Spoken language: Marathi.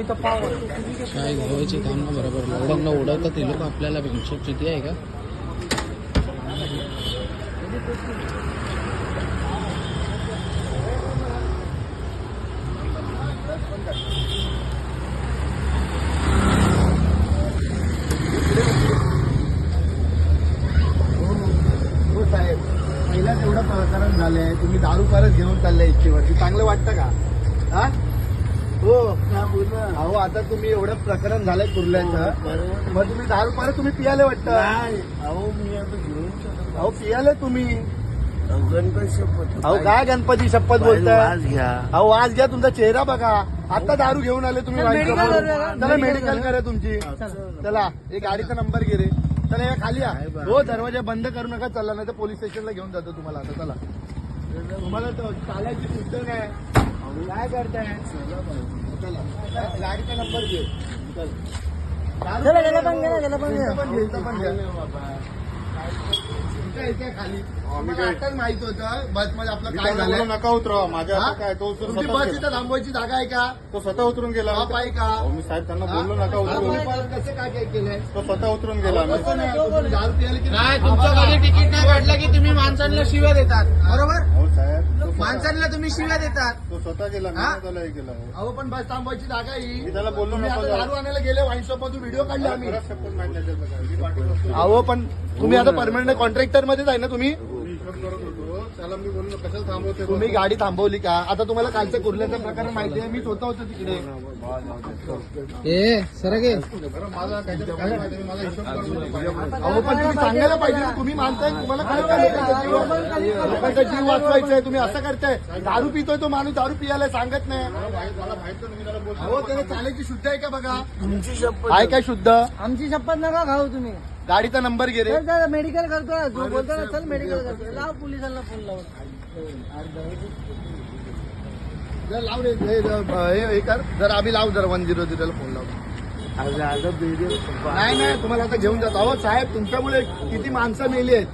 काय घ्यायचे काम ना बरोबर लॉकडाऊनला उडवतात ते लोक आपल्याला पेन्शन किती आहे का पहिलाच एवढं प्रकरण झालंय तुम्ही दारू परत घेऊन चाललाय इच्छेवरती चांगलं वाटतं का हा हो अहो आता तुम्ही एवढं प्रकरण झालंय कुर्ल्याचं मग तुम्ही दारू परत तुम्ही पियाले वाटतं अहो मी आता घेऊन अहो पियाले तुम्ही गणपती शपथ अहो काय गणपती शपथ बोलताय आज घ्या अहो आज घ्या तुमचा चेहरा बघा आता दारू घेऊन आले तुम्ही चला मेडिकल करा तुमची चला एक गाडीचा नंबर घे रे चला या खाली या हो दरवाजा बंद करू नका चला नाही तर पोलीस स्टेशनला घेऊन जातो तुम्हाला आता चला तुम्हाला चालायची सुद्धा नाही काय करताय चला गाडीचा नंबर घे खाली आताच माहित होतं बस मध्ये आपलं काय झालं नका उतरवा माझ्या काय तो तुमची बस इथं थांबवायची जागा आहे का तो स्वतः उतरून गेला बाप आहे का मी साहेब त्यांना बोललो नका तुम्ही उतरून परत कसं काय काय केलंय तो स्वतः उतरून गेला कसं नाही तुम्ही दारू पियाले की नाही तुमचं कधी तिकीट नाही काढलं की तुम्ही माणसांना शिव्या देतात बरोबर हो साहेब माणसांना तुम्ही शिव्या देतात तो स्वतः गेला मी नाही त्याला हे केलं अहो पण बस थांबवायची जागा ही मी त्याला बोललो तुम्ही नको आता दारू आणायला गेले वाईन शॉप मधून व्हिडिओ काढले आम्ही खरंच शपथ माहित नाही त्याचं काय. मी पाठवत असतो. अहो पण तुम्ही आता परमनंट कॉन्ट्रॅक्टर मध्येच आहे ना तुम्ही मी हिशोब करत होतो त्याला मी बोललो कशाला थांबवते तुम्ही गाडी थांबवली का आता तुम्हाला कालचं कुर्ल्याचं प्रकरण माहिती आहे मी स्वतः होतो तिकडे ए सर गे बरं मला काहीतरी काय माहिती नाही, मला हिशोब करत होतो. अहो पण तुम्ही सांगायला पाहिजे ना, तुम्ही मानताय तुम्हाला काय लोकांचा जीव वाचवायचा आहे तुम्ही असं करताय दारू पितोय तो माणूस दारू पियाला सांगत नाही मला माहित नाही मी त्याला बोललो अहो त्याला चालायची शुद्ध आहे का बघा तुमची शपथ आहे काय शुद्ध आमची शपथ नका खाऊ तुम्ही गाडीचा नंबर घे रे चल मेडिकल करतो जो बोलतो ना चल मेडिकल करतो लाव पोलिसांना फोन लावून जर लाव रे हे कर जर आम्ही लाव जर 100 ला फोन लाव आज बेरियल नाही तुम्हाला आता घेऊन जातो अहो साहेब तुमच्यामुळे किती माणसं मेली आहेत